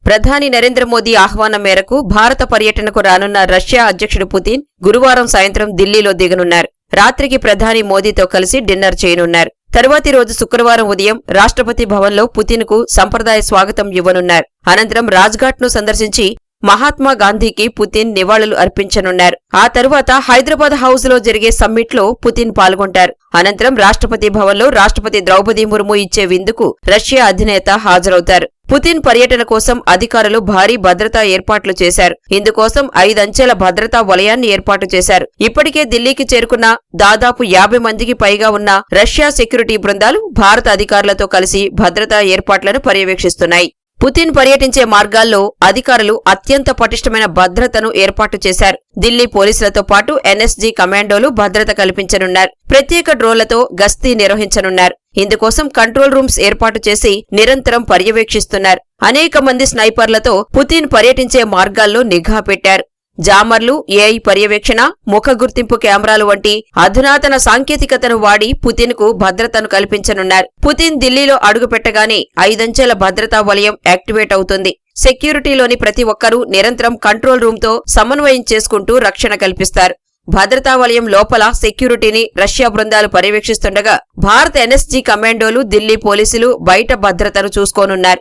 ప్రధాని నరేంద్ర మోదీ ఆహ్వానం మేరకు భారత పర్యటనకు రానున్న రష్యా అధ్యక్షుడు పుతిన్ గురువారం సాయంత్రం ఢిల్లీలో దిగనున్నారు. రాత్రికి ప్రధాని మోదీతో కలిసి డిన్నర్ చేయనున్నారు. తరువాతి రోజు శుక్రవారం ఉదయం రాష్ట్రపతి భవన్లో పుతిన్కు సంప్రదాయ స్వాగతం ఇవ్వనున్నారు. అనంతరం రాజ్ఘాట్ను సందర్శించి మహాత్మా గాంధీకి పుతిన్ నివాళులు అర్పించనున్నారు. ఆ తరువాత హైదరాబాద్ హౌస్ లో జరిగే సమ్మిట్లో పుతిన్ పాల్గొంటారు. అనంతరం రాష్ట్రపతి భవన్లో రాష్ట్రపతి ద్రౌపది ముర్ము ఇచ్చే విందుకు రష్యా అధినేత హాజరవుతారు. పుతిన్ పర్యటన కోసం అధికారులు భారీ భద్రతా ఏర్పాట్లు చేశారు. ఇందుకోసం 5 అంచెల భద్రతా వలయాన్ని ఏర్పాటు చేశారు. ఇప్పటికే ఢిల్లీకి చేరుకున్న దాదాపు 50 మందికి పైగా ఉన్న రష్యా సెక్యూరిటీ బృందాలు భారత అధికారులతో కలిసి భద్రతా ఏర్పాట్లను పర్యవేక్షిస్తున్నాయి. పుతిన్ పర్యటించే మార్గాల్లో అధికారులు అత్యంత పటిష్టమైన భద్రతను ఏర్పాటు చేశారు. ఢిల్లీ పోలీసులతో పాటు ఎన్ఎస్జీ కమాండోలు భద్రత కల్పించనున్నారు. ప్రత్యేక డ్రోన్లతో గస్తీ నిర్వహించనున్నారు. ఇందుకోసం కంట్రోల్ రూమ్స్ ఏర్పాటు చేసి నిరంతరం పర్యవేక్షిస్తున్నారు. అనేక మంది స్నైపర్లతో పుతిన్ పర్యటించే మార్గాల్లో నిఘా పెట్టారు. జామర్లు, ఏఐ పర్యవేక్షణ, ముఖ గుర్తింపు కెమెరాలు వంటి అధునాతన సాంకేతికతను వాడి పుతిన్కు భద్రతను కల్పించనున్నారు. పుతిన్ ఢిల్లీలో అడుగుపెట్టగానే 5 అంచెల భద్రతా వలయం యాక్టివేట్ అవుతుంది. సెక్యూరిటీలోని ప్రతి ఒక్కరూ నిరంతరం కంట్రోల్ రూమ్తో సమన్వయం చేసుకుంటూ రక్షణ కల్పిస్తారు. భద్రతా వలయం లోపల సెక్యూరిటీని రష్యా బృందాలు పర్యవేక్షిస్తుండగా భారత ఎన్ఎస్జీ కమాండోలు, ఢిల్లీ పోలీసులు బయట భద్రతను చూసుకోనున్నారు.